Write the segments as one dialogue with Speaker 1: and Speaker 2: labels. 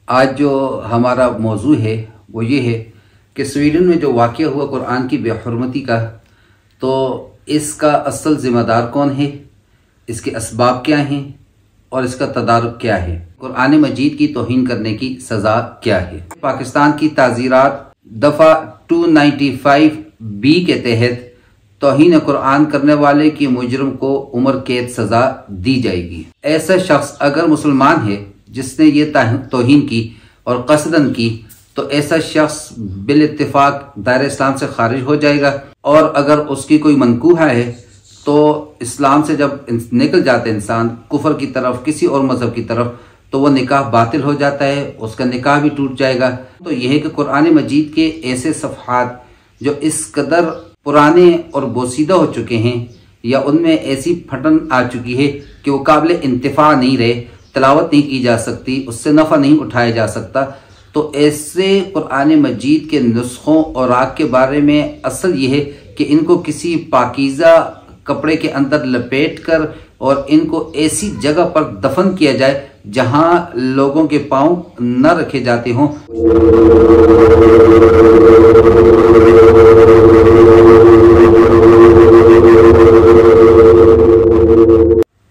Speaker 1: आज जो हमारा मौजू है वो ये है कि स्वीडन में जो वाक़या हुआ कुरान की बेहुरमती का, तो इसका असल ज़िम्मेदार कौन है, इसके असबाब क्या हैं और इसका तदारुक क्या है, कुरान मजीद की तौहीन करने की सज़ा क्या है। पाकिस्तान की ताज़ीरात दफ़ा 295B के तहत तौहीन कुरान करने वाले की मुजरिम को उम्र कैद सज़ा दी जाएगी। ऐसा शख्स अगर मुसलमान है जिसने ये तौहीन की और कसदन की, तो ऐसा शख्स बिल इत्तिफाक दायरे इस्लाम से खारिज हो जाएगा। और अगर उसकी कोई मनकूहा है तो इस्लाम से जब निकल जाता है इंसान कुफर की तरफ, किसी और मजहब की तरफ, तो वह निकाह बातिल हो जाता है, उसका निकाह भी टूट जाएगा। तो यह है कि कुरान मजीद के ऐसे सफ़हात जो इस कदर पुराने और बोसीदा हो चुके हैं या उनमें ऐसी फटन आ चुकी है कि वो काबिल इंतिफा नहीं रहे, तिलावत नहीं की जा सकती, उससे नफ़ा नहीं उठाया जा सकता, तो ऐसे कुरान मजीद के नुस्खों और राग के बारे में असल ये है कि इनको किसी पाकीज़ा कपड़े के अंदर लपेट कर और इनको ऐसी जगह पर दफन किया जाए जहां लोगों के पांव न रखे जाते हों।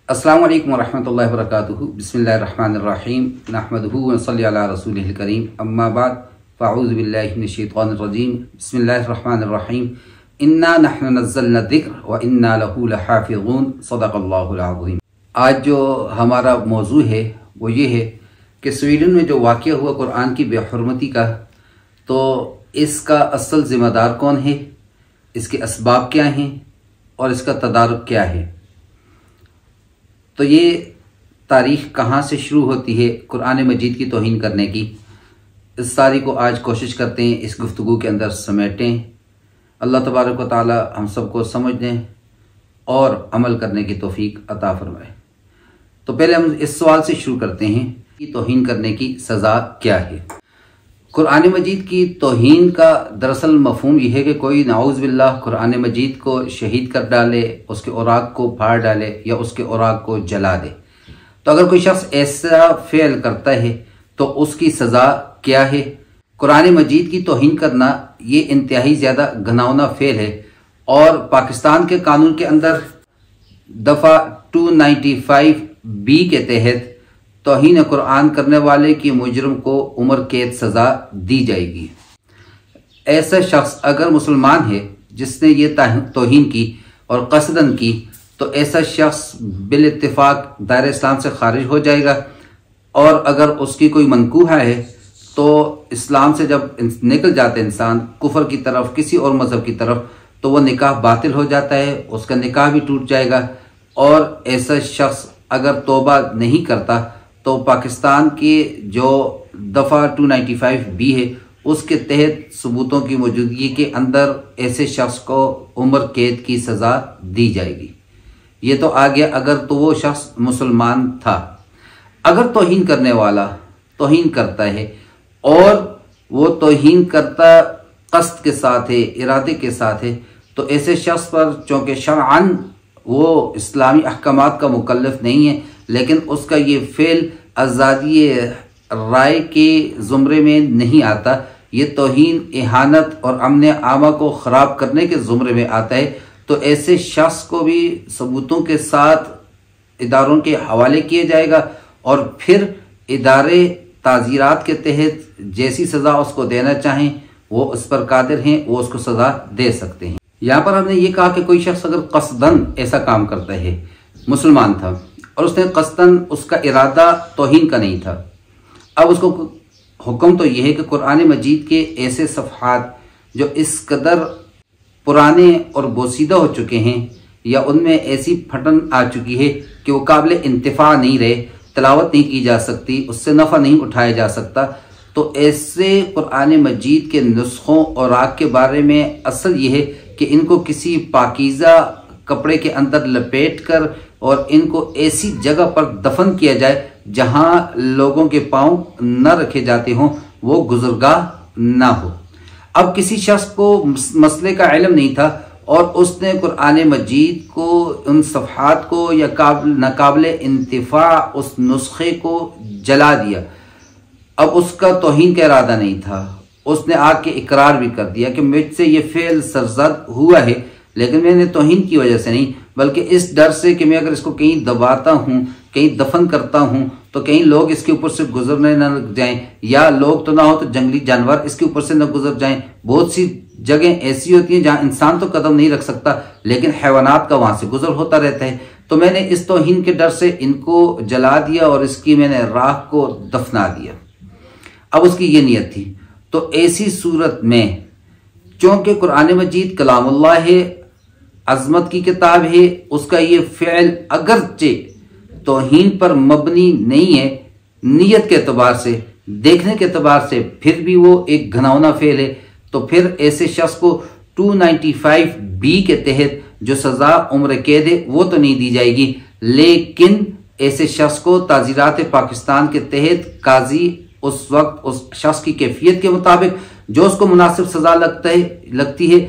Speaker 1: अस्सलामु अलैकुम वरहमतुल्लाहि वबरकातुहू। बिस्मिल्लाहिर्रहमानिर्रहीम। नहमदुहू व नसल्ली अला रसूलिहिल करीम। अम्मा बाद फ़अऊज़ु बिल्लाहि मिनश्शैतानिर रजीम। बिस्मिल्लाहिर्रहमानिर्रहीम। इन्ना नहनु नज़्ज़लना ज़िक्र व इन्ना लहू लहाफ़िज़ून। सदक़ल्लाहुल अज़ीम। आज जो हमारा मौजू है वो ये है कि स्वीडन में जो वाक़या हुआ कुरान की बेहुरमती का, तो इसका असल ज़िम्मेदार कौन है, इसके असबाब क्या हैं और इसका तदारुक क्या है। तो ये तारीख़ कहाँ से शुरू होती है कुरान मजीद की तौहीन करने की, इस सारी को आज कोशिश करते हैं इस गुफ्तगू के अंदर समेटें। अल्लाह तबारक व तआला हम सबको समझने और अमल करने की तौफीक अता फरमाए। तो पहले हम इस सवाल से शुरू करते हैं कि तौहीन करने की सज़ा क्या है। कुरान मजीद की तौहीन का दरअसल मफ़हूम यह है कि कोई नाऊज़ बिल्लाह कुरान मजीद को शहीद कर डाले, उसके औराक को फाड़ डाले या उसके औराक को जला दे। तो अगर कोई शख्स ऐसा फ़ेल करता है तो उसकी सज़ा क्या है। कुरान मजीद की तौहीन करना ये इंतहाई ज़्यादा घिनौना फ़ेल है और पाकिस्तान के कानून के अंदर दफ़ा 295B के तहत तौहीन कुरान करने वाले की मुजरिम को उम्र कैद सज़ा दी जाएगी। ऐसा शख्स अगर मुसलमान है जिसने ये तौहीन की और कसदन की, तो ऐसा शख्स बिल इत्तिफाक दायरे इस्लाम से खारिज हो जाएगा। और अगर उसकी कोई मनकूहा है तो इस्लाम से जब निकल जाता है इंसान कुफर की तरफ, किसी और मजहब की तरफ, तो वह निकाह बातिल हो जाता है, उसका निकाह भी टूट जाएगा। और ऐसा शख्स अगर तौबा नहीं करता तो पाकिस्तान के जो दफ़ा 295B है उसके तहत सबूतों की मौजूदगी के अंदर ऐसे शख्स को उम्र कैद की सज़ा दी जाएगी। ये तो आ गया अगर तो वो शख्स मुसलमान था। अगर तौहीन करने वाला तौहीन करता है और वो तौहीन करता कस्द के साथ है, इरादे के साथ है, तो ऐसे शख्स पर चूँकि शरअन वो इस्लामी अहकामात का मुकल्लफ नहीं है, लेकिन उसका ये फ़ेल आज़ादी राय के ज़ुमरे में नहीं आता, ये तौहीन, इहानत और अमन आमा को ख़राब करने के ज़ुमरे में आता है। तो ऐसे शख्स को भी सबूतों के साथ इदारों के हवाले किया जाएगा और फिर इदारे ताज़ीरात के तहत जैसी सज़ा उसको देना चाहें वो उस पर कादिर हैं, वो उसको सज़ा दे सकते हैं। यहाँ पर हमने ये कहा कि कोई शख्स अगर कसदन ऐसा काम करता है, मुसलमान था और उसने कसदन, उसका इरादा तौहीन का नहीं था, अब उसको हुक्म तो यह है कि कुरान मजीद के ऐसे सफ़हात जो इस कदर पुराने और बोसीदा हो चुके हैं या उनमें ऐसी फटन आ चुकी है कि वो काबिल इंतिफा नहीं रहे, तिलावत नहीं की जा सकती, उससे नफ़ा नहीं उठाया जा सकता, तो ऐसे कुरान मजीद के नुस्खों और राग के बारे में असल ये है कि इनको किसी पाकीज़ा कपड़े के अंदर लपेट कर और इनको ऐसी जगह पर दफन किया जाए जहां लोगों के पांव न रखे जाते हों, वो गुज़रगाह ना हो। अब किसी शख्स को मसले का इल्म नहीं था और उसने कुरान मजीद को, उन सफ़हात को या नाकाबिल इंतिफा उस नुस्खे को जला दिया, अब उसका तौहीन का इरादा नहीं था, उसने आके इकरार भी कर दिया कि मुझसे ये फेल सरजद हुआ है, लेकिन मैंने तौहीन की वजह से नहीं, बल्कि इस डर से कि मैं अगर इसको कहीं दबाता हूँ, कहीं दफन करता हूँ, तो कहीं लोग इसके ऊपर से गुजरने न लग जाएं, या लोग तो ना हो तो जंगली जानवर इसके ऊपर से न गुजर जाएं। बहुत सी जगह ऐसी होती हैं जहां इंसान तो कदम नहीं रख सकता, लेकिन हैवानात का वहां से गुजर होता रहता है। तो मैंने इस तौहीन के डर से इनको जला दिया और इसकी मैंने राख को दफना दिया। अब उसकी ये नियत थी। तो ऐसी सूरत में चूंकि कुरान मजीद कलामुल्लाह है, अजमत की किताब है, उसका ये फ़िल अगरचे तौहीन पर मबनी नहीं है, नियत के एतबार से, देखने के एतबार से फिर भी वो एक घनावना फेल है, तो फिर ऐसे शख्स को 295B के तहत जो सजा उम्र कैद है वो तो नहीं दी जाएगी, लेकिन ऐसे शख्स को ताज़ीरात पाकिस्तान के तहत काजी उस वक्त उस शख्स की कैफियत के मुताबिक जो उसको मुनासिब सजा लगती है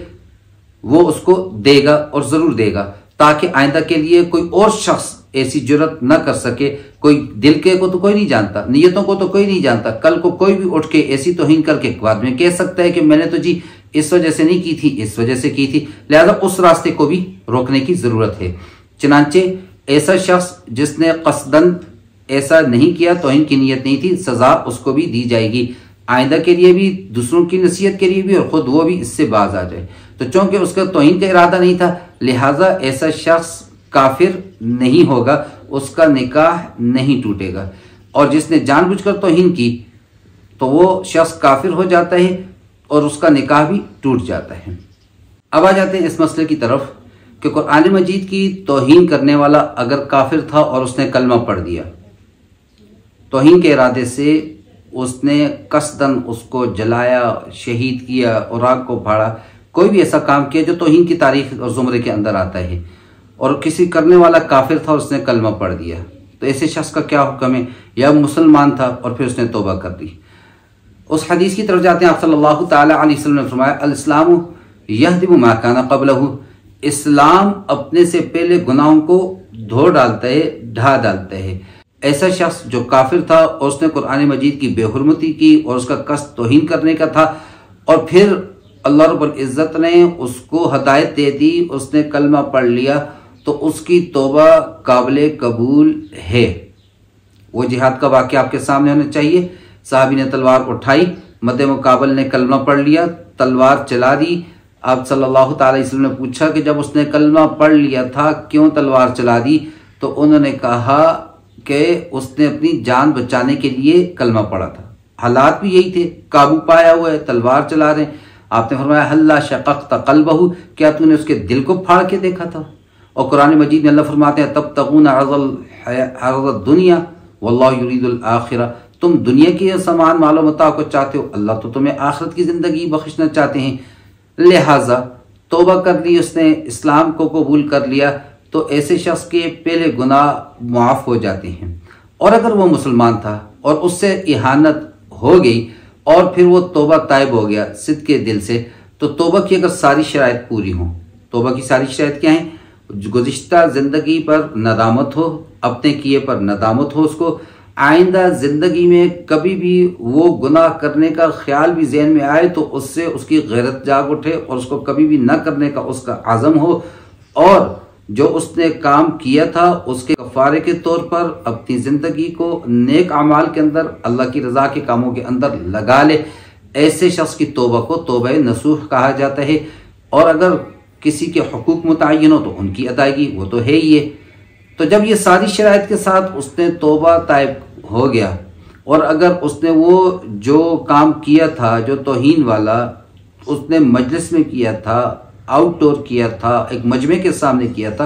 Speaker 1: वो उसको देगा, और जरूर देगा, ताकि आइंदा के लिए कोई और शख्स ऐसी जुर्रत न कर सके। कोई दिल के को तो कोई नहीं जानता, नियतों को तो कोई नहीं जानता, कल को कोई भी उठ के ऐसी तौहीन करके बाद में कह सकता है कि मैंने तो जी इस वजह से नहीं की थी, इस वजह से की थी। लिहाजा उस रास्ते को भी रोकने की जरूरत है। चनांचे ऐसा शख्स जिसने कसदन ऐसा नहीं किया, तौहीन की नियत नहीं थी, सजा उसको भी दी जाएगी, आइंदा के लिए भी, दूसरों की नसीहत के लिए भी, और खुद वो भी इससे बाज आ जाए। तो चूंकि उसका तौहीन का इरादा नहीं था, लिहाजा ऐसा शख्स काफिर नहीं होगा, उसका निकाह नहीं टूटेगा। और जिसने जानबूझकर तौहीन की तो वो शख्स काफिर हो जाता है और उसका निकाह भी टूट जाता है। अब आ जाते हैं इस मसले की तरफ कि कुरान मजीद की तौहीन करने वाला अगर काफिर था और उसने कलमा पढ़ दिया, तौहीन के इरादे से उसने कसदन उसको जलाया, शहीद किया और आग को फाड़ा, कोई भी ऐसा काम किया जो तौहीन की तारीख और जुमरे के अंदर आता है, और किसी करने वाला काफिर था और उसने कलमा पढ़ दिया, तो ऐसे शख्स का क्या हुक्म है? या मुसलमान था और फिर उसने तौबा कर दी। उस हदीस की तरफ जाते हैं। आप सल्लल्लाहु ताला अलैहि वसल्लम ने फरमाया, अल इस्लामु यहदिमु मा काना क़ब्लहु, इस्लाम अपने से पहले गुनाहों को धो डालता है, ढा डालता है। ऐसा शख्स जो काफिर था और उसने कुरान मजीद की बेहुरमती की और उसका कष्ट तौहीन करने का था, और फिर अल्लाह रब्बुल इज़्ज़त ने उसको हदायत दे दी, उसने कलमा पढ़ लिया, तो उसकी तौबा काबिल कबूल है। वो जिहाद का वाक़या आपके सामने होना चाहिए। साहबी ने तलवार उठाई, मद्दे मुकाबल ने कलमा पढ़ लिया, तलवार चला दी। आप सल्लल्लाहु अलैहि वसल्लम ने पूछा कि जब उसने कलमा पढ़ लिया था क्यों तलवार चला दी? तो उन्होंने कहा कि उसने अपनी जान बचाने के लिए कलमा पढ़ा था। हालात भी यही थे, काबू पाया हुआ है, तलवार चला रहे। आपने फरमाया हल्ला शक़क़्त क़ल्बहु, क्या तूने उसके दिल को फाड़ के देखा था? और कुरान मजीद में अल्लाह फरमाते हैं तब्तगून अरज़द दुनिया वल्लाहु युरीदुल आखिरा, तुम दुनिया के सामान मालो मता को चाहते हो, अल्लाह तो तुम्हें आखिरत की जिंदगी बख्शना चाहते हैं। लिहाजा तौबा कर ली उसने, इस्लाम को कबूल कर लिया, तो ऐसे शख्स के पहले गुनाह मुआफ हो जाते हैं। और अगर वो मुसलमान था और उससे इहानत हो गई और फिर वो तौबा ताइब हो गया सिद्क़ के दिल से, तो तौबा की अगर सारी शराइत पूरी हो, तौबा की सारी शराइत क्या है? गुज़िश्ता जिंदगी पर नदामत हो, अपने किए पर नदामत हो, उसको आइंदा जिंदगी में कभी भी वो गुनाह करने का ख्याल भी ज़हन में आए तो उससे उसकी गैरत जाग उठे और उसको कभी भी न करने का उसका आज़म हो, और जो उसने काम किया था उसके कफ़ारे के तौर पर अपनी ज़िंदगी को नेक अमाल के अंदर, अल्लाह की रज़ा के कामों के अंदर लगा ले। ऐसे शख्स की तौबा को तौबा नसूह कहा जाता है। और अगर किसी के हुकूक मुतय्यन हो तो उनकी अदायगी वो तो है ही है। तो जब ये सारी शराइत के साथ उसने तौबा ताइब हो गया, और अगर उसने वो जो काम किया था जो तौहीन वाला, उसने मजलिस में किया था, आउटडोर किया था, एक मजमे के सामने किया था,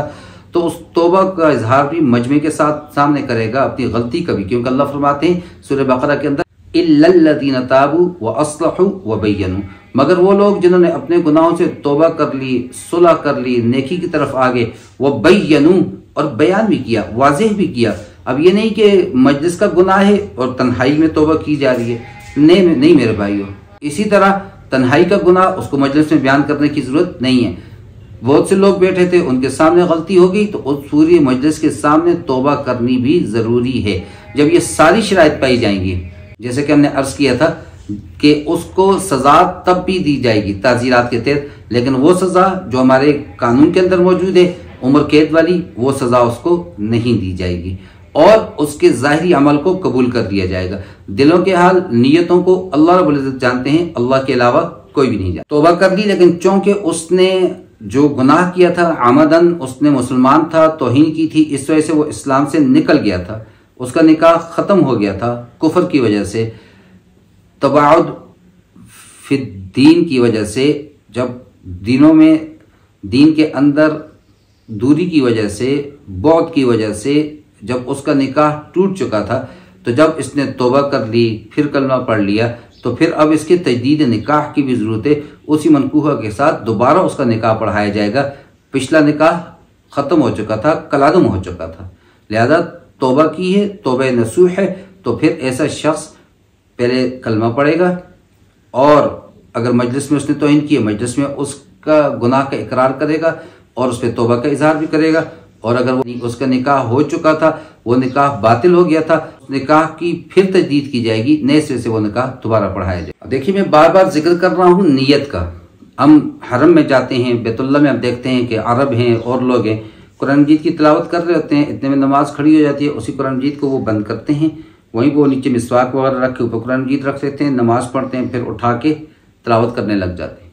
Speaker 1: तो उस तौबा का इजहार भी मजमे के साथ सामने करेगा अपनी गलती का भी, क्योंकि अल्लाह फरमाते हैं सूरह बकरा के अंदर इल्लल्लज़ीना ताबू व अस्लहू व बय्यनू, मगर वो लोग जिन्होंने अपने गुनाहों से तौबा कर ली, सुलह कर ली, नेकी की तरफ आगे, वो बय्यनू, और बयान भी किया, वाज़ेह भी किया। अब ये नहीं कि मजलिस का गुनाह है और तन्हाई में तौबा की जा रही है, नहीं मेरे भाइयों। इसी तरह तन्हाई का गुनाह उसको मजलिस में बयान करने की जरूरत नहीं है। बहुत से लोग बैठे थे, उनके सामने गलती हो गई तो उस पूरी मजलिस के सामने तौबा करनी भी जरूरी है। जब ये सारी शराइत पाई जाएंगी जैसे कि हमने अर्ज किया था कि उसको सजा तब भी दी जाएगी ताज़ीरात के तहत, लेकिन वो सजा जो हमारे कानून के अंदर मौजूद है उम्र कैद वाली, वो सजा उसको नहीं दी जाएगी और उसके ज़ाहिरी अमल को कबूल कर दिया जाएगा। दिलों के हाल, नीयतों को अल्लाह रब्बुल इज़्ज़त जानते हैं, अल्लाह के अलावा कोई भी नहीं जानता। तौबा कर ली, लेकिन चूंकि उसने जो गुनाह किया था आमदन, उसने मुसलमान था, तौहीन की थी, इस वजह से वो इस्लाम से निकल गया था, उसका निकाह ख़त्म हो गया था कुफर की वजह से, तबाउद फिद्दीन की वजह से, जब दिनों में दीन के अंदर दूरी की वजह से, बौद की वजह से जब उसका निकाह टूट चुका था, तो जब इसने तौबा कर ली, फिर कलमा पढ़ लिया, तो फिर अब इसके तजदीद निकाह की भी ज़रूरत है। उसी मनकूहा के साथ दोबारा उसका निकाह पढ़ाया जाएगा। पिछला निकाह ख़त्म हो चुका था, कलादम हो चुका था, लिहाजा तौबा की है, तौबा नसूह है, तो फिर ऐसा शख्स पहले कलमा पढ़ेगा और अगर मजलिस में उसने तौहीन की है, मजलिस में उसका गुनाह का इकरार करेगा और उस पर तौबा का इजहार भी करेगा। और अगर वो उसका निकाह हो चुका था, वो निकाह बातिल हो गया था, निकाह की फिर तजदीद की जाएगी, नए सिरे से वो निकाह दोबारा पढ़ाया जाएगा। देखिए, मैं बार बार जिक्र कर रहा हूँ नीयत का। हम हरम में जाते हैं, बैतुल्लाह में हम देखते हैं कि अरब हैं और लोग हैं, कुरान मजीद की तिलावत कर रहे होते हैं, इतने में नमाज खड़ी हो जाती है, उसी कुरान मजीद को वो बंद करते हैं, वहीं वो नीचे मिसवाक वगैरह रख के ऊपर कुरान मजीद रख लेते हैं, नमाज पढ़ते हैं, फिर उठा के तिलावत करने लग जाते हैं।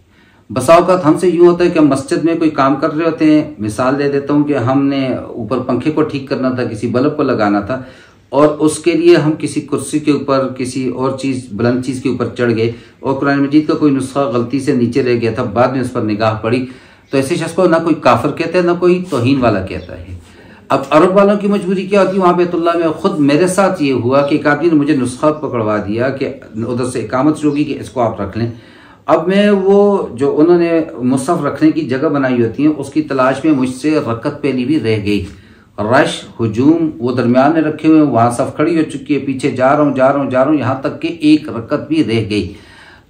Speaker 1: बसा औक़ात हमसे यूँ होता है कि हम मस्जिद में कोई काम कर रहे होते हैं, मिसाल दे देता हूँ कि हमने ऊपर पंखे को ठीक करना था, किसी बल्ब को लगाना था, और उसके लिए हम किसी कुर्सी के ऊपर, किसी और चीज़, बुलंद चीज़ के ऊपर चढ़ गए और कुरान मजीद का कोई नुस्खा गलती से नीचे रह गया था, बाद में उस पर निगाह पड़ी, तो ऐसे शख्स को ना कोई काफिर कहता है, ना कोई तौहीन वाला कहता है। अब अरब वालों की मजबूरी क्या होती है, वहाँ बैतुल्लाह में खुद मेरे साथ ये हुआ कि एक आदमी ने मुझे नुस्खा पकड़वा दिया कि उधर से इकामत शुरू की कि इसको आप रख लें। अब मैं वो जो उन्होंने मुसहफ रखने की जगह बनाई होती है उसकी तलाश में मुझसे रकत पहली भी रह गई। रश हुजूम वो दरमियान में रखे हुए हैं, वहाँ सफ खड़ी हो चुकी है, पीछे जा रहा हूँ यहाँ तक कि एक रकत भी रह गई।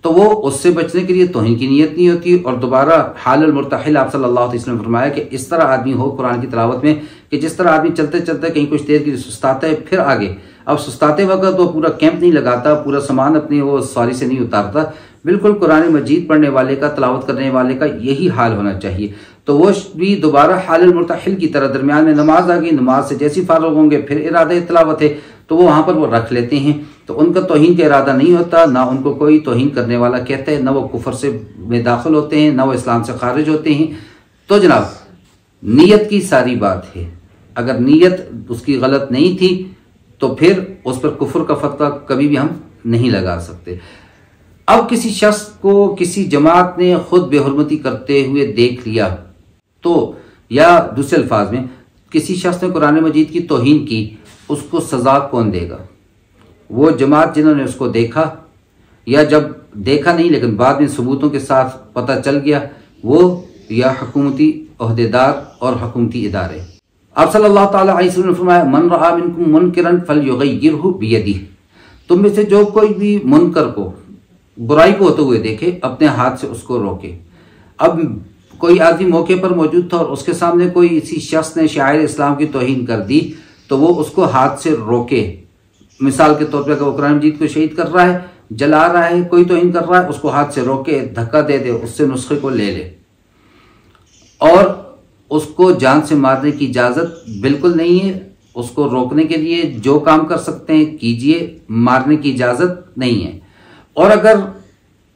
Speaker 1: तो वो उससे बचने के लिए तौहीन की नीयत नहीं होती और दोबारा हाल मुर्तहिल आप सल्लल्लाहु अलैहि वसल्लम फरमाया कि इस तरह आदमी हो कुरान की तिलावत में कि जिस तरह आदमी चलते चलते कहीं कुछ देर के लिए सुस्ताता है, फिर आगे। अब सुस्ताते वक्त वो पूरा कैंप नहीं लगाता, पूरा सामान अपनी वो सवारी से नहीं उतारता, बिल्कुल कुरान मजीद पढ़ने वाले का, तिलावत करने वाले का यही हाल होना चाहिए। तो वो भी दोबारा हाल मुर्तहिल की तरह, दरमियान में नमाज आ गई, नमाज से जैसी फारुग होंगे फिर इरादा तिलावत है, तो वो वहाँ पर वो रख लेते हैं। तो उनका तौहीन का इरादा नहीं होता, ना उनको कोई तौहीन करने वाला कहता है, ना वो कुफर से में दाखिल होते हैं, ना वो इस्लाम से खारिज होते हैं। तो जनाब, नीयत की सारी बात है। अगर नीयत उसकी गलत नहीं थी तो फिर उस पर कुफर का फतवा कभी भी हम नहीं लगा सकते। अब किसी शख्स को किसी जमात ने खुद बेहुरमती करते हुए देख लिया तो, या दूसरे अल्फाज में किसी शख्स ने कुरान मजीद की तौहीन की, उसको सजा कौन देगा? वो जमात जिन्होंने उसको देखा, या जब देखा नहीं लेकिन बाद में सबूतों के साथ पता चल गया, वो या हुकूमती ओहदेदार और हुकूमती इदारे। आप सल्लल्लाहु ताला अलैहि वसल्लम ने फरमाया, मन रआ मिनकुम मुनकरन फलयुगय्यिरहु बियदिही, तुम में से जो कोई भी मुनकर को, बुराई को होते हुए देखे, अपने हाथ से उसको रोके। अब कोई आदमी मौके पर मौजूद था और उसके सामने कोई इसी शख्स ने शायर इस्लाम की तौहीन कर दी, तो वो उसको हाथ से रोके। मिसाल के तौर पर अगर वो कुरान मजीद को शहीद कर रहा है, जला रहा है, कोई तौहीन कर रहा है, उसको हाथ से रोके, धक्का दे दे, उससे नुस्खे को ले ले। और उसको जान से मारने की इजाज़त बिल्कुल नहीं है। उसको रोकने के लिए जो काम कर सकते हैं कीजिए, मारने की इजाज़त नहीं है। और अगर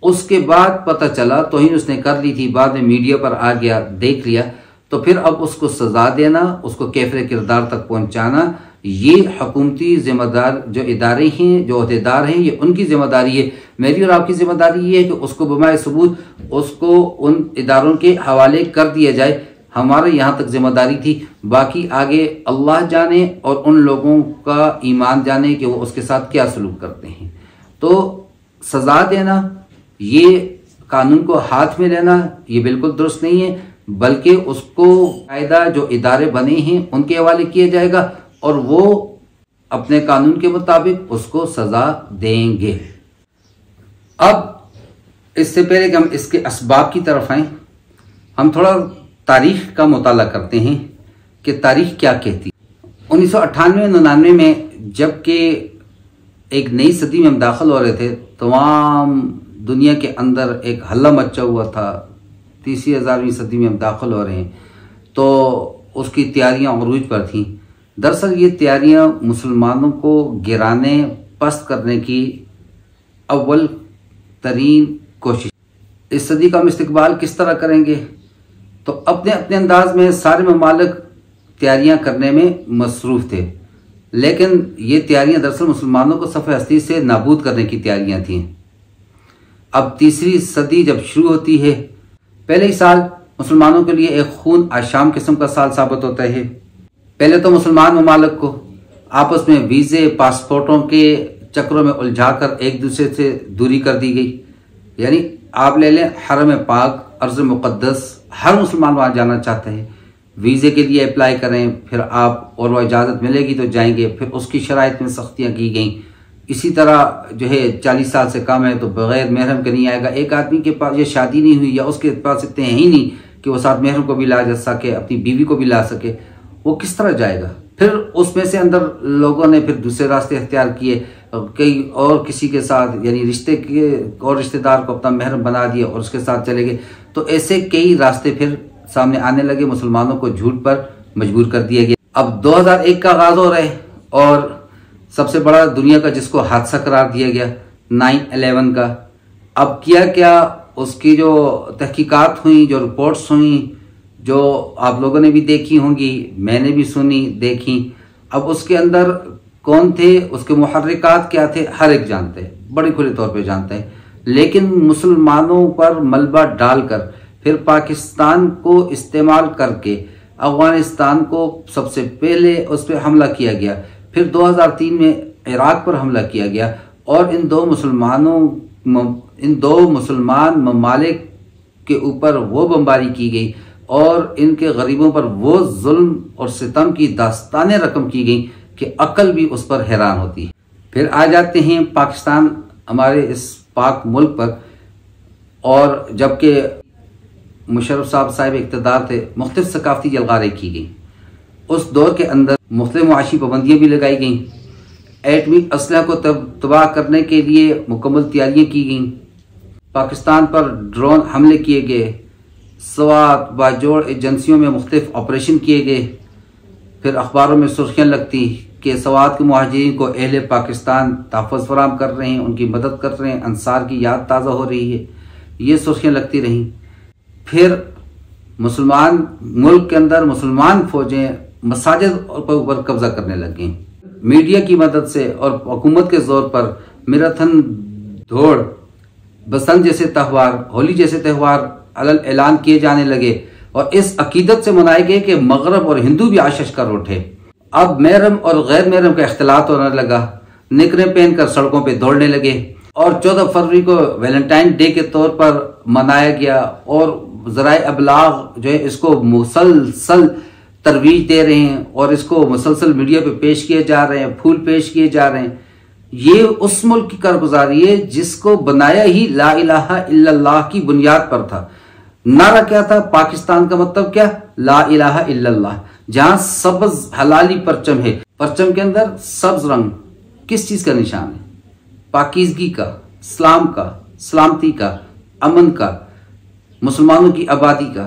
Speaker 1: उसके बाद पता चला तौहीन उसने कर ली थी, बाद में मीडिया पर आ गया, देख लिया, तो फिर अब उसको सजा देना, उसको कैफरे किरदार तक पहुंचाना, ये हुकूमती जिम्मेदार जो इदारे हैं, जो अहदेदार हैं, ये उनकी जिम्मेदारी है। मेरी और आपकी जिम्मेदारी ये है कि उसको बमाए सबूत उसको उन इदारों के हवाले कर दिया जाए। हमारे यहाँ तक जिम्मेदारी थी, बाकी आगे अल्लाह जाने और उन लोगों का ईमान जाने कि वो उसके साथ क्या सलूक करते हैं। तो सजा देना, ये कानून को हाथ में लेना, ये बिल्कुल दुरुस्त नहीं है, बल्कि उसको कायदा जो इदारे बने हैं उनके हवाले किया जाएगा और वो अपने कानून के मुताबिक उसको सजा देंगे। अब इससे पहले कि हम इसके असबाब की तरफ आएं, हम थोड़ा तारीख का मुताला करते हैं कि तारीख क्या कहती है। 1998-99 में जबकि एक नई सदी में हम दाखिल हो रहे थे, तमाम दुनिया के अंदर एक हल्ला मचा हुआ था। 30,000वीं सदी में हम दाखिल हो रहे हैं, तो उसकी तैयारियां अरूज पर थीं। दरअसल ये तैयारियां मुसलमानों को गिराने, पस्त करने की अव्वल तरीन कोशिश। इस सदी का हम इस्तिकबाल किस तरह करेंगे, तो अपने अपने अंदाज में सारे ममालिक तैयारियां करने में मसरूफ़ थे, लेकिन ये तैयारियां दरअसल मुसलमानों को सफ़े हस्ती से नाबूद करने की तैयारियां थीं। अब तीसरी सदी जब शुरू होती है, पहले ही साल मुसलमानों के लिए एक खून आशाम किस्म का साल साबित होता है। पहले तो मुसलमान ममालिक को आपस में वीज़े, पासपोर्टों के चक्रों में उलझाकर एक दूसरे से दूरी कर दी गई। यानी आप ले लें हरम पाक, अर्ज़ मुक़द्दस, हर मुसलमान वहाँ जाना चाहते हैं, वीज़े के लिए अप्लाई करें, फिर आप और वह इजाज़त मिलेगी तो जाएंगे, फिर उसकी शराइत में सख्तियाँ की गई। इसी तरह जो है 40 साल से कम है तो बग़ैर महरम के नहीं आएगा। एक आदमी के पास ये शादी नहीं हुई या उसके पास इतने हैं ही नहीं कि वो साथ महरम को भी ला जा सके, अपनी बीवी को भी ला सके, वो किस तरह जाएगा। फिर उसमें से अंदर लोगों ने फिर दूसरे रास्ते अख्तियार किए, कई और किसी के साथ यानी रिश्ते के और रिश्तेदार को अपना महरम बना दिया और उसके साथ चले गए। तो ऐसे कई रास्ते फिर सामने आने लगे, मुसलमानों को झूठ पर मजबूर कर दिया गया। अब 2001 का आगाज हो रहा है और सबसे बड़ा दुनिया का जिसको हादसा करार दिया गया 9/11 का। अब किया क्या, उसकी जो तहकीकात हुई, जो रिपोर्ट्स हुई, जो आप लोगों ने भी देखी होंगी, मैंने भी सुनी देखी। अब उसके अंदर कौन थे, उसके मुहर्रिकात क्या थे, हर एक जानते हैं, बड़े खुले तौर पे जानते हैं। लेकिन मुसलमानों पर मलबा डालकर फिर पाकिस्तान को इस्तेमाल करके अफगानिस्तान को सबसे पहले उस पर हमला किया गया, फिर 2003 में इराक पर हमला किया गया और इन दो मुसलमान ममालिक के ऊपर वो बमबारी की गई और इनके गरीबों पर वो जुल्म और सितम की दास्तानें रकम की गई कि अकल भी उस पर हैरान होती है। फिर आ जाते हैं पाकिस्तान, हमारे इस पाक मुल्क पर, और जबकि मुशर्रफ साहब इक़्तिदार थे, मुख्तलिफ सकाफती जलगारें की गई। उस दौर के अंदर मुख्तलिफ मुआशी पाबंदियाँ भी लगाई गईं, एटमी असलहा को तबाह करने के लिए मुकम्मल तैयारियाँ की गईं, पाकिस्तान पर ड्रोन हमले किए गए, स्वात बाजोड़ एजेंसियों में मुख्तलिफ ऑपरेशन किए गए। फिर अखबारों में सुर्खियाँ लगती कि स्वात के मुहाजिरीन को अहले पाकिस्तान तहफ़्फ़ुज़ फराहम कर रहे हैं, उनकी मदद कर रहे हैं, अंसार की याद ताज़ा हो रही है, ये सुर्खियाँ लगती रहीं। फिर मुसलमान मुल्क के अंदर मुसलमान फौजें मसाजिद पर ऊपर कब्जा करने लगी। मीडिया की मदद से और हुकूमत के जोर पर मैराथन दौड़, बसंत जैसे त्यौहार, होली जैसे त्यौहार अलग ऐलान किए जाने लगे और इस अकीदत से मनाए गए कि मगरब और हिंदू भी आशीष कर उठे। अब महरम और गैर महरम का इख्तिलात होने लगा, निकरें पहनकर सड़कों पे दौड़ने लगे और 14 फरवरी को वैलेंटाइन डे के तौर पर मनाया गया और ज़राए अबलाग जो है इसको मुसलसल तरवीज दे रहे हैं और इसको मुसलसल मीडिया पे पेश किए जा रहे हैं, फूल पेश किए जा रहे हैं। ये उस मुल्क की कारगुजारी है जिसको बनाया ही ला इलाहा इल्लल्लाह की बुनियाद पर था। नारा क्या था, पाकिस्तान का मतलब क्या, ला इलाहा इल्लल्लाह। जहां सब्ज हलाली परचम है, परचम के अंदर सब्ज रंग किस चीज का निशान है, पाकीज़गी का, इस्लाम का, सलामती का, अमन का, मुसलमानों की आबादी का।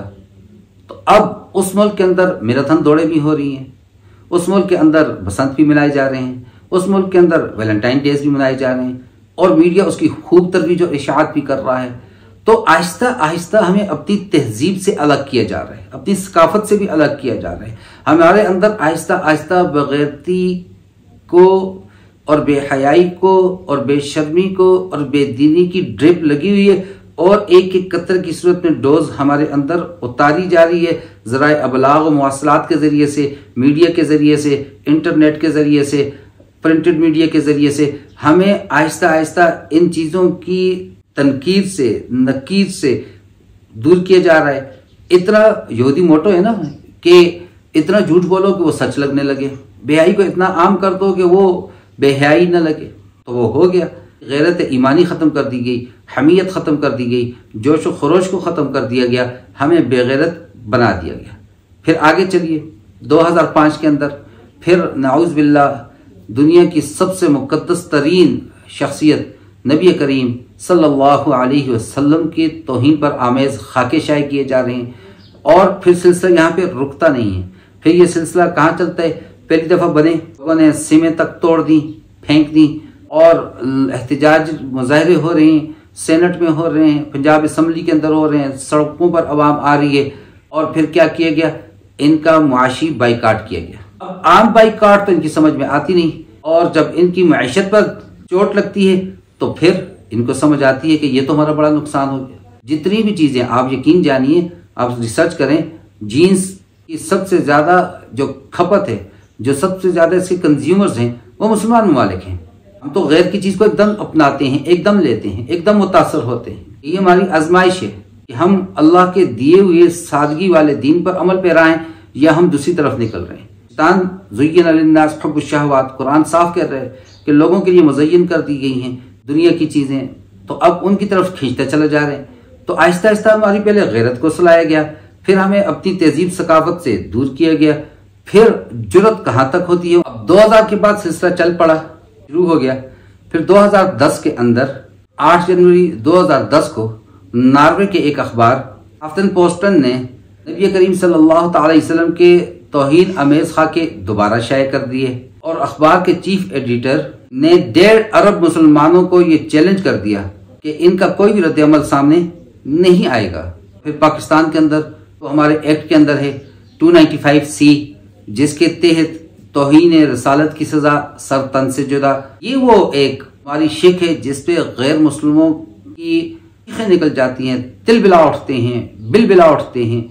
Speaker 1: तो अब उस मुल्क के अंदर मैराथन दौड़े भी हो रही हैं, उस मुल्क के अंदर बसंत भी मनाए जा रहे हैं, उस मुल्क के अंदर वैलेंटाइन डेज भी मनाए जा रहे हैं और मीडिया उसकी खूब तरवीज और इशाअत भी कर रहा है। तो आहिस्ता आहिस्ता हमें अपनी तहजीब से अलग किया जा रहा है, अपनी सकाफत से भी अलग किया जा रहा है। हमारे अंदर आहिस्ता आहिस्ता बगैरती को और बेहयाई को और बेशर्मी को और बेदीनी की ड्रिप लगी हुई है और एक एक कतर की सूरत में डोज हमारे अंदर उतारी जा रही है। ज़राए अबलाग और मवासलात के ज़रिए से, मीडिया के ज़रिए से, इंटरनेट के ज़रिए से, प्रिंटेड मीडिया के ज़रिए से हमें आहिस्ता आहिस्ता इन चीज़ों की तनकीर से, नकीर से दूर किया जा रहा है। इतना यहूदी मोटो है ना कि इतना झूठ बोलो कि वो सच लगने लगे, बेहयाई को इतना आम कर दो कि वो बेहयाई न लगे, तो वो हो गया। गैरत ईमानी ख़त्म कर दी गई, हमीयत ख़त्म कर दी गई, जोश व खरोश को ख़त्म कर दिया गया, हमें बेगैरत बना दिया गया। फिर आगे चलिए 2005 के अंदर फिर नाउज़ बिल्लाह दुनिया की सबसे मुक़द्दस तरीन शख्सियत नबी करीम सल्लल्लाहु अलैहि वसल्लम के तौहीन पर आमेज़ खाके शाये किए जा रहे हैं। और फिर सिलसिला यहाँ पे रुकता नहीं है। फिर ये सिलसिला कहाँ चलता है? पहली दफ़ा बने लोगों ने सिमें तक तोड़ दी, फेंक दी, और एहतजाज मुजाहरे हो रहे हैं, सेनेट में हो रहे हैं, पंजाब असम्बली के अंदर हो रहे हैं, सड़कों पर आवाम आ रही है। और फिर क्या किया गया? इनका मुआशी बाइकाट किया गया। अब आम बाइकाट तो इनकी समझ में आती नहीं, और जब इनकी मैशत पर चोट लगती है तो फिर इनको समझ आती है कि ये तो हमारा बड़ा नुकसान हो गया। जितनी भी चीज़ें आप यकीन जानिए, आप रिसर्च करें, जीन्स की सबसे ज़्यादा जो खपत है, जो सबसे ज़्यादा इसके कंज्यूमर्स हैं, वो मुसलमान ममालिक हैं। हम तो गैर की चीज़ को एकदम अपनाते हैं, एकदम लेते हैं, एकदम मुतासर होते हैं। ये हमारी आजमाइश है कि हम अल्लाह के दिए हुए सादगी वाले दीन पर अमल पैरा हैं या हम दूसरी तरफ निकल रहे हैं। कुरान साफ कह रहा है कि लोगों के लिए मुज़य्यन कर दी गई हैं दुनिया की चीज़ें, तो अब उनकी तरफ खींचते चले जा रहे हैं। तो आहिस्ता आहिस्ता हमारी पहले गैरत को सुलाया गया, फिर हमें अपनी तहजीब सकाफत से दूर किया गया, फिर जुर्रत कहाँ तक होती है। अब 2000 के बाद सिलसिला चल पड़ा, शुरू हो गया। फिर 2010 के अंदर 8 जनवरी 2010 को नॉर्वे के एक अखबार आफ्टनपोस्टन ने नबी करीम सल्लल्लाहु अलैहि वसल्लम के तौहीन आमेज़ खाके दोबारा शाये कर दिए, और अखबार के चीफ एडिटर ने 1.5 अरब मुसलमानों को ये चैलेंज कर दिया कि इनका कोई भी रद्द-ए-अमल सामने नहीं आएगा। फिर पाकिस्तान के अंदर तो हमारे एक्ट के अंदर है 295C, जिसके तहत तौहीन रसालत की सजा सर तन से जुदा। ये वो एक हमारी शिक है जिसपे गैर मुस्लिमों की चीखें निकल जाती हैं, तिल बिला उठते हैं, बिल बिला उठते हैं,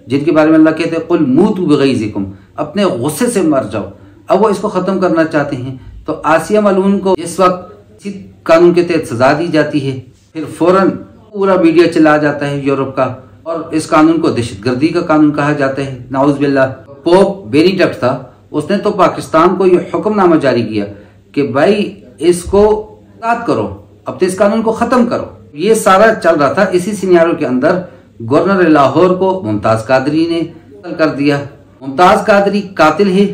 Speaker 1: जिनके बारे में अल्लाह कहते हैं कुल मूतू बिगैज़िकुम, अपने गुस्से से मर जाओ। अब वो इसको खत्म करना चाहते हैं। तो आसिया मलून को इस वक्त कानून के तहत सजा दी जाती है, फिर फौरन पूरा मीडिया चला जाता है यूरोप का, और इस कानून को दहशतगर्दी का कानून कहा जाता है। नाउज़ बिल्लाह। पोप बेनिडिक्ट था, उसने तो पाकिस्तान को ये हुक्मनामा जारी किया कि भाई इसको आज़ाद करो, अब तो इस कानून को खत्म करो। ये सारा चल रहा था। इसी सिनेरियो के अंदर गवर्नर लाहौर को मुमताज कादरी ने कत्ल कर दिया। मुमताज कादरी कातिल है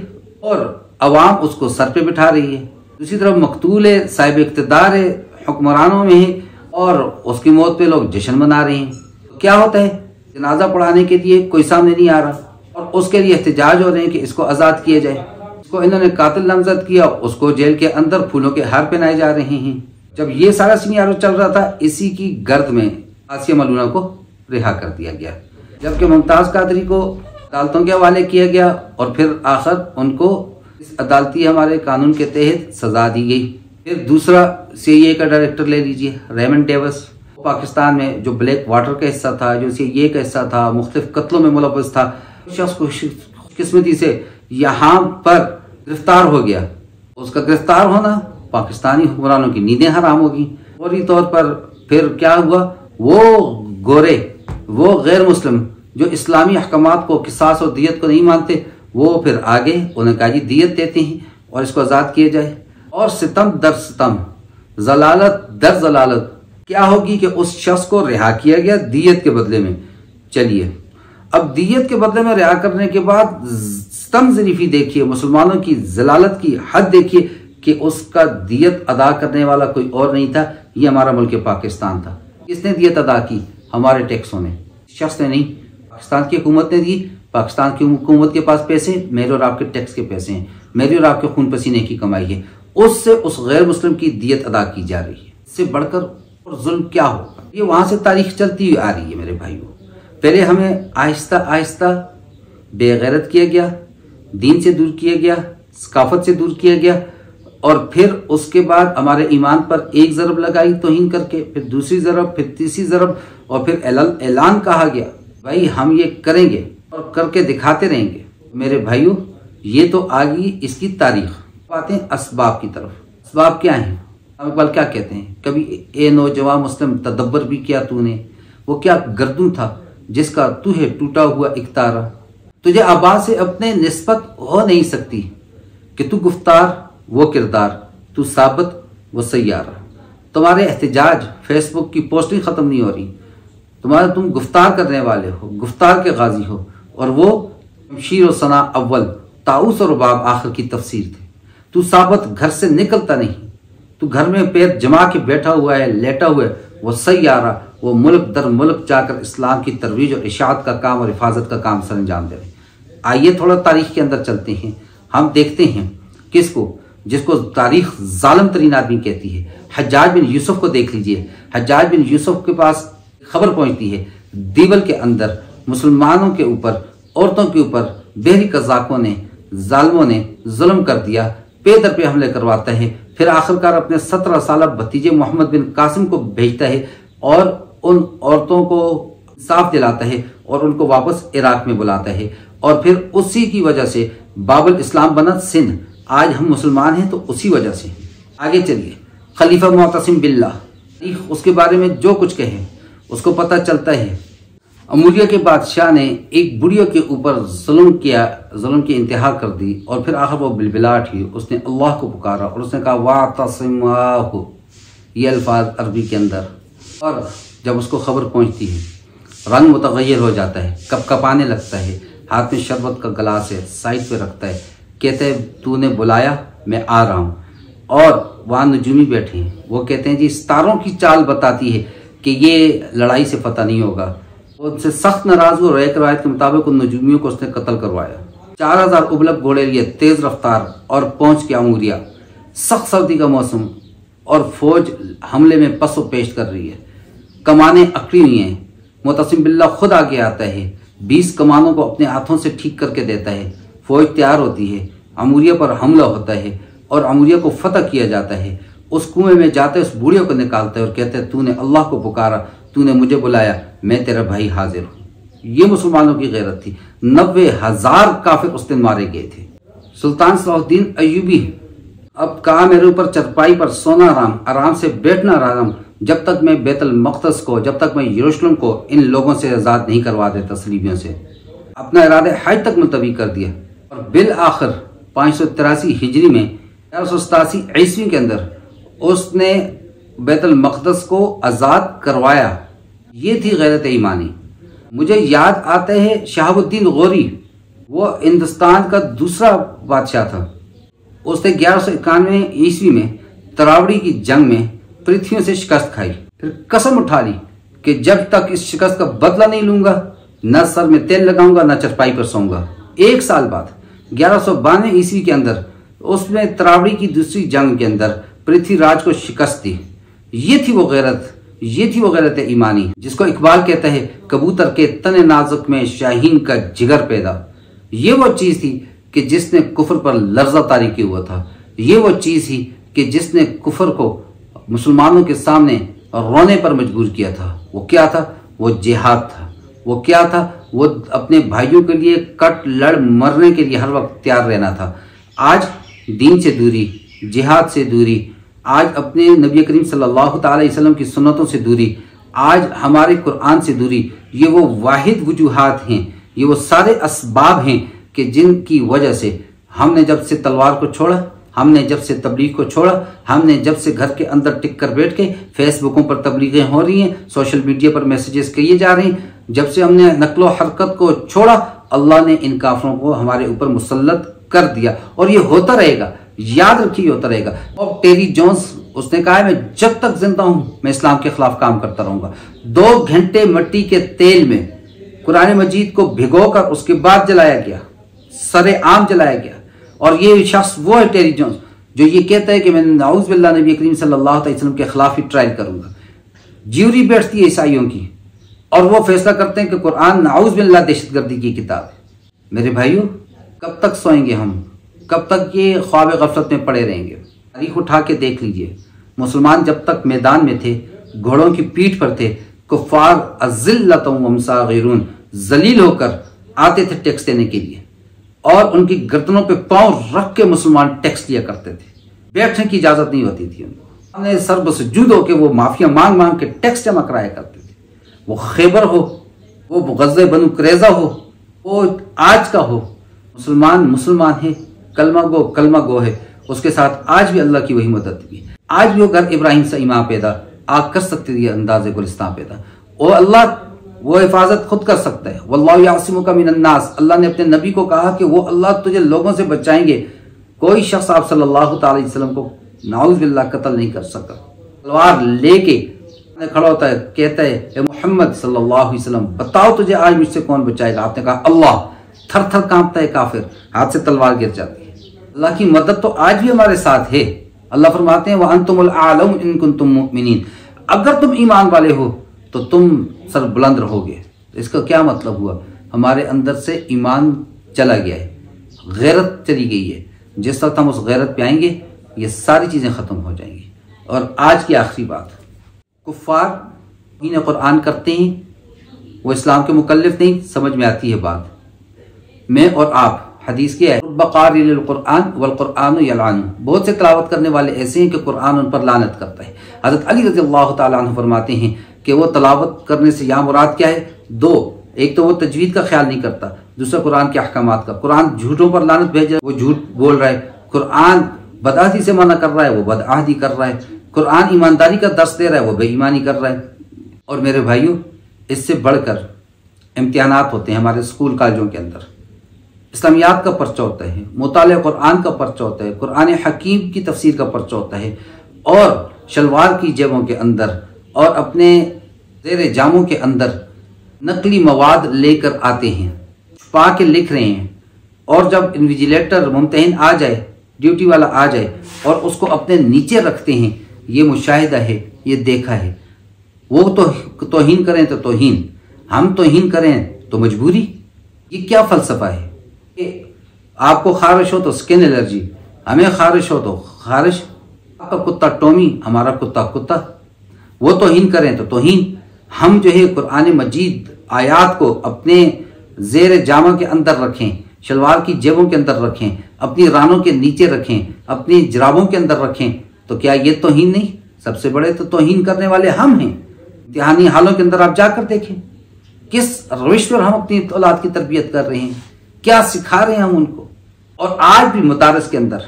Speaker 1: और अवाम उसको सर पे बिठा रही है। दूसरी तरफ मकतूल है, साहिब इक़्तिदार है, हुक्मरानों में है, और उसकी मौत पे लोग जश्न मना रहे हैं। तो क्या होता है? जनाजा पढ़ाने के लिए कोई सामने नहीं आ रहा, और उसके लिए एहतजाज हो रहे हैं कि इसको आज़ाद किया जाए। इसको इन्होंने कातिल नामजद किया, उसको जेल के अंदर फूलों के हार पहनाए जा रहे हैं। जब ये सारा सिनेरियो चल रहा था, इसी की गर्द में आसिया मलूना को रिहा कर दिया गया, जबकि मुमताज कादरी को अदालतों के हवाले किया गया, और फिर आखिर उनको इस अदालती हमारे कानून के तहत सजा दी गई। फिर दूसरा CIA का डायरेक्टर ले लीजिए, रेमंड डेविस, पाकिस्तान में जो ब्लैक वाटर का हिस्सा था, जो CIA का हिस्सा था, मुख्तलिफ कत्लों में मुलव्वस था, शख्स को किस्मती से यहाँ पर गिरफ्तार हो गया। उसका गिरफ्तार होना पाकिस्तानी हुक्मरानों की नींदें हराम होगी। फौरी तौर पर फिर क्या हुआ? वो गोरे, वो गैर मुस्लिम जो इस्लामी अहकामात को, किसास और दियत को नहीं मानते, वो फिर आगे उन्हें कहा जी दियत देते हैं और इसको आज़ाद किया जाए। और सितम दर सितम, जलालत दर जलालत क्या होगी कि उस शख्स को रिहा किया गया दियत के बदले में। चलिए, अब दियत के बदले में रिहा करने के बाद सितम ज़रीफ़ी देखिए, मुसलमानों की जलालत की हद देखिए कि उसका दियत अदा करने वाला कोई और नहीं था, ये हमारा मुल्क पाकिस्तान था। किसने दियत अदा की? हमारे टैक्सों ने, शख्स ने नहीं, पाकिस्तान की हुकूमत ने दी। पाकिस्तान की हुकूमत के पास पैसे, मेरे और आपके टैक्स के पैसे हैं, मेरे और आपके खून पसीने की कमाई है, उससे उस गैर मुस्लिम की दियत अदा की जा रही है। इससे बढ़कर और जुल्म क्या होगा? ये वहां से तारीख चलती हुई आ रही है मेरे भाइयों। पहले हमें आहिस्ता आहिस्ता बेगैरत किया गया, दीन से दूर किया गया, सकाफत से दूर किया गया, और फिर उसके बाद हमारे ईमान पर एक ज़रब लगाई तौहीन करके, फिर दूसरी ज़रब, फिर तीसरी ज़रब, और फिर ऐलान कहा गया भाई हम ये करेंगे और करके दिखाते रहेंगे। मेरे भाइयों, ये तो आ गई इसकी तारीख। आते हैं असबाब की तरफ। असबाब क्या हैं? हम इकबाल क्या कहते हैं? कभी ए नौजवान मुस्लिम तदब्बर भी किया तूने, वो क्या गर्दन था जिसका तू है टूटा हुआ एक तारा। तुझे आबाद से अपने निस्बत हो नहीं सकती कि तू गुफ्तार वो किरदार, तू साबित वो सैयारा। तुम्हारे एहतजाज, फेसबुक की पोस्टिंग ख़त्म नहीं हो रही, तुम गुफ्तार करने वाले हो, गुफ्तार के गाजी हो, और वो शमशीर और सना अव्वल, ताऊस और रुबाब आखिर की तफसीर थे। तू साबत घर से निकलता नहीं, तू घर में पैर जमा के बैठा हुआ है, लेटा हुआ है। वो सय्यारा, वो मुल्क दर मुल्क जाकर इस्लाम की तरवीज और इशाअत का काम और हिफाजत का काम सर अंजाम दे रहे हैं। आइए थोड़ा तारीख के अंदर चलते हैं, हम देखते हैं किसको, जिसको तारीख जालिम तरीन आदमी कहती है। हज्जाज बिन यूसुफ को देख लीजिए। हज्जाज बिन यूसुफ के पास खबर पहुंचती है, दीवल के अंदर मुसलमानों के ऊपर, औरतों के ऊपर बहरी कज़ाकों ने, जालिमों ने जुल्म कर दिया, पे दर पे हमले करवाता है। फिर आखिरकार अपने 17 साल भतीजे मोहम्मद बिन कासिम को भेजता है और उन औरतों को इंसाफ दिलाता है और उनको वापस इराक में बुलाता है। और फिर उसी की वजह से बाबुल इस्लाम बना सिंध। आज हम मुसलमान हैं तो उसी वजह से। आगे चलिए, खलीफा मुअतसिम बिल्लाह, उसके बारे में जो कुछ कहे उसको पता चलता है। अमूरिया के बादशाह ने एक बुढ़िया के ऊपर जुल्म किया, जुल्म की इंतहा कर दी और फिर आखिर वो बिलबिलाट ही, उसने अल्लाह को पुकारा और उसने कहा वातसिमाहु, ये अल्फाज अरबी के अंदर। और जब उसको खबर पहुंचती है, रंग मुतगय्यर हो जाता है, कपकपाने लगता है, हाथ में शरबत का गिलास है, साइड पे रखता है, कहते हैं तूने बुलाया, मैं आ रहा हूँ। और वहाँ नजूमी बैठे हैं, वो कहते हैं जी सितारों की चाल बताती है कि ये लड़ाई से फतह नहीं होगा। उनसे सख्त नाराज हुए, एक रवायत के मुताबिक उन नजूमियों को उसने कत्ल करवाया। 4000 उबलक घोड़े लिए, तेज रफ्तार, और पहुंच के अमूरिया। सख्त सर्दी का मौसम और फौज हमले में पसो पेश कर रही है, कमाने अकड़ी हुई हैं। मुअतसिम बिल्लाह खुद आगे आता है, 20 कमानों को अपने हाथों से ठीक करके देता है। फौज तैयार होती है, अमूरिया पर हमला होता है और अमूरिया को फतह किया जाता है। उस कुएं में जाते उस बूढ़ियों को निकालते हैं और कहते हैं तूने अल्लाह को पुकारा, तूने मुझे बुलाया, मैं तेरा भाई हाजिर हूँ। ये मुसलमानों की गैरत थी। 90,000 काफिर उस दिन मारे गए थे। सुल्तान सलाहुद्दीन अय्यूबी, अब कहा मेरे ऊपर चरपाई पर सोना आराम, आराम से बैठना आराम, जब तक मैं बैतुल मक़दस को, जब तक मैं यरूशलेम को इन लोगों से आज़ाद नहीं करवा देता सलीबियों से। अपना इरादा हज तक मुलतवी कर दिया और बिल आखिर 583 हिजरी में 1187 ईस्वी के अंदर उसने बैतुल मक़दस को आज़ाद करवाया। ये थी गैरत ईमानी। मुझे याद आता है शहाबुद्दीन गौरी, वो हिंदुस्तान का दूसरा बादशाह था। उसने 1191 ईस्वी में तरावड़ी की जंग में पृथ्वियों से शिकस्त खाई, फिर कसम उठा ली कि जब तक इस शिकस्त का बदला नहीं लूंगा, न सर में तेल लगाऊंगा, न चरपाई पर सोऊंगा। 1 साल बाद 1192 ईस्वी के अंदर उसने तरावड़ी की दूसरी जंग के अंदर पृथ्वीराज को शिकस्त दी। ये थी वो गैरत ईमानी जिसको इकबाल कहता है, कबूतर के तने नाजुक में शाहीन का जिगर पैदा। ये वो चीज थी कि जिसने कुफर पर लर्जा तारी किया हुआ था। ये वो चीज थी कि जिसने कुफर को मुसलमानों के सामने रोने पर मजबूर किया था। वो क्या था? वो जिहाद था। वो क्या था? वो अपने भाइयों के लिए कट लड़ मरने के लिए हर वक्त तैयार रहना था। आज दीन से दूरी, जिहाद से दूरी, आज अपने नबी करीम सल्लल्लाहु अलैहि वसल्लम की सुन्नतों से दूरी, आज हमारे कुरान से दूरी, ये वो वाहिद वजूहात हैं, ये वो सारे असबाब हैं कि जिनकी वजह से हमने जब से तलवार को छोड़ा, हमने जब से तबलीग को छोड़ा, हमने जब से घर के अंदर टिक कर बैठ के फेसबुकों पर तबलीगें हो रही हैं, सोशल मीडिया पर मैसेजेस किए जा रहे हैं, जब से हमने नकलो हरकत को छोड़ा, अल्लाह ने इन काफरों को हमारे ऊपर मुसल्लत कर दिया। और ये होता रहेगा, याद रखिए, होता रहेगा। और टेरी जोन्स, उसने कहा है मैं जब तक जिंदा हूं मैं इस्लाम के खिलाफ काम करता रहूंगा। 2 घंटे मिट्टी के तेल में कुरान मजीद को भिगोकर उसके बाद जलाया गया, सरे आम जलाया गया। और ये शख्स वो है टेरी जोन्स जो ये कहता है कि मैं नाउज़ बिल्लाह नबी करीम सल्लल्लाहु अलैहि वसल्लम के खिलाफ ही ट्रायल करूंगा। ज्यूरी बैठती है ईसाइयों की और वो फैसला करते हैं कि कुरान नाउज़ बिल्लाह दहशतगर्दी की किताब है। मेरे भाइयों, कब तक सोएंगे हम? कब तक ये ख्वाब गफलत में पड़े रहेंगे? तारीख उठा के देख लीजिए, मुसलमान जब तक मैदान में थे, घोड़ों की पीठ पर थे, कुफ्फार अज़िल्लतुम वहुम सागिरून, जलील होकर आते थे टैक्स देने के लिए और उनकी गर्दनों पे पांव रख के मुसलमान टैक्स लिया करते थे। बैठने की इजाजत नहीं होती थी उनको। उन्हें सर्वसजूद होकर वो माफिया मांग मांग के टैक्स जमा कराया करते थे। वो खैबर हो, वो गज़वे बनु कुरैज़ा हो, वो आज का हो, मुसलमान है, कलमा गो है, उसके साथ आज भी अल्लाह की वही मदद भी। आज भी वो घर इब्राहिम से इमाम पैदा आग कर सकती थी, अंदाज़े गुलिस्तान पैदा। और अल्लाह वो हिफाजत खुद कर सकता है। वल्लाहु यासिमुका मिनन्नास, अल्लाह ने अपने नबी को कहा कि वो अल्लाह तुझे लोगों से बचाएंगे। कोई शख्स आप सल्लल्लाहु अलैहि वसल्लम को नाउज़ बिल्लाह कत्ल नहीं कर सका। तलवार लेके खड़ा होता है, कहता है ए मोहम्मद सल्लल्लाहु अलैहि वसल्लम बताओ तुझे आज मुझसे कौन बचाएगा। आपने कहा अल्लाह। थर थर कांपता है काफिर, हाथ से तलवार गिर जाती है। अल्लाह की मदद तो आज भी हमारे साथ है। अल्लाह फरमाते हैं व अंतुमुल आलम इन कुंतुम मुमिनीन, अगर तुम ईमान वाले हो तो तुम सर बुलंद रहोगे। इसका क्या मतलब हुआ? हमारे अंदर से ईमान चला गया है, गैरत चली गई है। जिस वक्त हम उस गैरत पे आएंगे ये सारी चीजें खत्म हो जाएंगी। और आज की आखिरी बात, कुफ्फार इन्हें कुरान करते हैं, वो इस्लाम के मुकल्लिफ नहीं, समझ में आती है बात। मैं और आप हदीस की है कुरान वल कुरान यलानु, बहुत से तिलावत करने वाले ऐसे हैं कि कुरान उन पर लानत करता है। हज़रत अली रज़ियल्लाहु ताला अन्हु फरमाते हैं कि वो तिलावत करने से यहाँ मुराद क्या है? दो, एक तो वो तजवीद का ख्याल नहीं करता, दूसरा कुरान के अहकामात का। कुरान झूठों पर लानत भेज रहा है, वो झूठ बोल रहा है। कुरान बदअहदी से मना कर रहा है, वो बदअहदी कर रहा है। कुरान ईमानदारी का दर्स दे रहा है, वो बेईमानी कर रहा है। और मेरे भाइयों, इससे बढ़कर इम्तिहानात होते हैं हमारे स्कूल कॉलेजों के अंदर। इस्लामियात का पर्चा होता है, मुताले कुरान का पर्चा होता है, कुरान हकीम की तफसीर का पर्चा होता है। और शलवार की जेबों के अंदर और अपने ज़ेर जामों के अंदर नकली मवाद लेकर आते हैं, छुपा के लिख रहे हैं। और जब इन्विजिलेटर मुम्तहिन आ जाए, ड्यूटी वाला आ जाए और उसको अपने नीचे रखते हैं, ये मुशाहिदा है, ये देखा है। वो तो तौहीन करें तो तौहीन, हम तौहीन करें तो मजबूरी। ये क्या फ़लसफ़ा है? आपको खारिश हो तो स्किन एलर्जी, हमें खारिश हो तो खारिश। आपका कुत्ता टॉमी, हमारा कुत्ता कुत्ता। वो तौहीन करें तो तौहीन। हम जो है कुरान मजीद आयात को अपने ज़ेर जामा के अंदर रखें, शलवार की जेबों के अंदर रखें, अपनी रानों के नीचे रखें, अपनी जराबों के अंदर रखें, तो क्या ये तौहीन नहीं? सबसे बड़े तो तौहीन करने वाले हम हैं। इम्तिहानी हालों के अंदर आप जाकर देखें किस रविश पर हम अपनी औलाद की तरबियत कर रहे हैं, क्या सिखा रहे हैं हम उनको। और आज भी मदारस के अंदर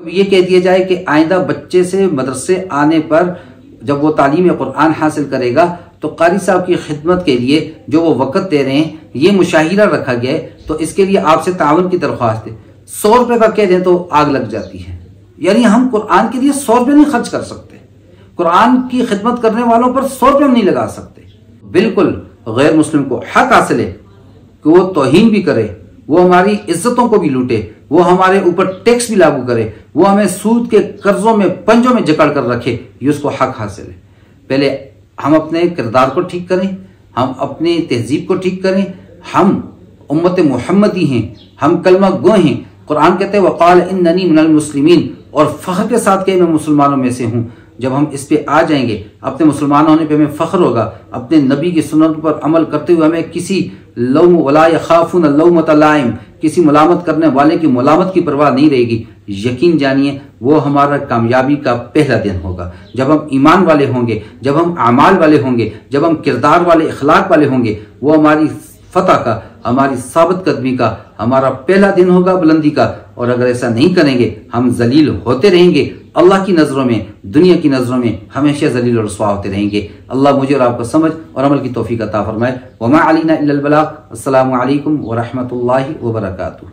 Speaker 1: ये कह दिया जाए कि आइंदा बच्चे से मदरसे आने पर जब वो तालीम कुरान हासिल करेगा तो कारी साहब की खिदमत के लिए जो वो वक़्त दे रहे हैं, ये मुशाहिरा रखा गया है, तो इसके लिए आपसे तावन की दरख्वास्त है। 100 रुपये का कह दें तो आग लग जाती है। यानी हम कुरान के लिए 100 रुपये नहीं खर्च कर सकते, कुरान की खिदमत करने वालों पर 100 रुपये नहीं लगा सकते। बिल्कुल गैर मुस्लिम को हक हासिल है कि वो तौहीन भी करे, वो हमारी इज्जतों को भी लूटे, वो हमारे ऊपर टैक्स भी लागू करे, वो हमें सूद के कर्जों में पंजों में जकड़ कर रखे, ये उसको हक हासिल है। पहले हम अपने किरदार को ठीक करें, हम अपनी तहजीब को ठीक करें। हम उम्मत मुहम्मदी हैं, हम कलमा गो हैं। कुरान कहते हैं वक़ाल इन्ननी मिनल मुस्लिमीन, और फ़ख्र के साथ कहे मैं मुसलमानों में से हूँ। जब हम इस पे आ जाएंगे, अपने मुसलमान होने पे हमें फ़ख्र होगा, अपने नबी की सुन्नत पर अमल करते हुए हमें किसी लौम वला यखाफून लौमत लाइम, किसी मुलामत करने वाले की मुलामत की परवाह नहीं रहेगी। यकीन जानिए वो हमारा कामयाबी का पहला दिन होगा। जब हम ईमान वाले होंगे, जब हम आमाल वाले होंगे, जब हम किरदार वाले अखलाक वाले होंगे, वो हमारी फतह का, हमारी साबित कदमी का हमारा पहला दिन होगा, बुलंदी का। और अगर ऐसा नहीं करेंगे हम जलील होते रहेंगे, अल्लाह की नज़रों में, दुनिया की नज़रों में हमेशा जलील और रुसवा होते रहेंगे। अल्लाह मुझे और आपको समझ और अमल की तौफीक अता फरमाए। वमा अलैना इल्लल बलाग। अस्सलामु अलैकुम व रहमतुल्लाहि व बरकातुहू।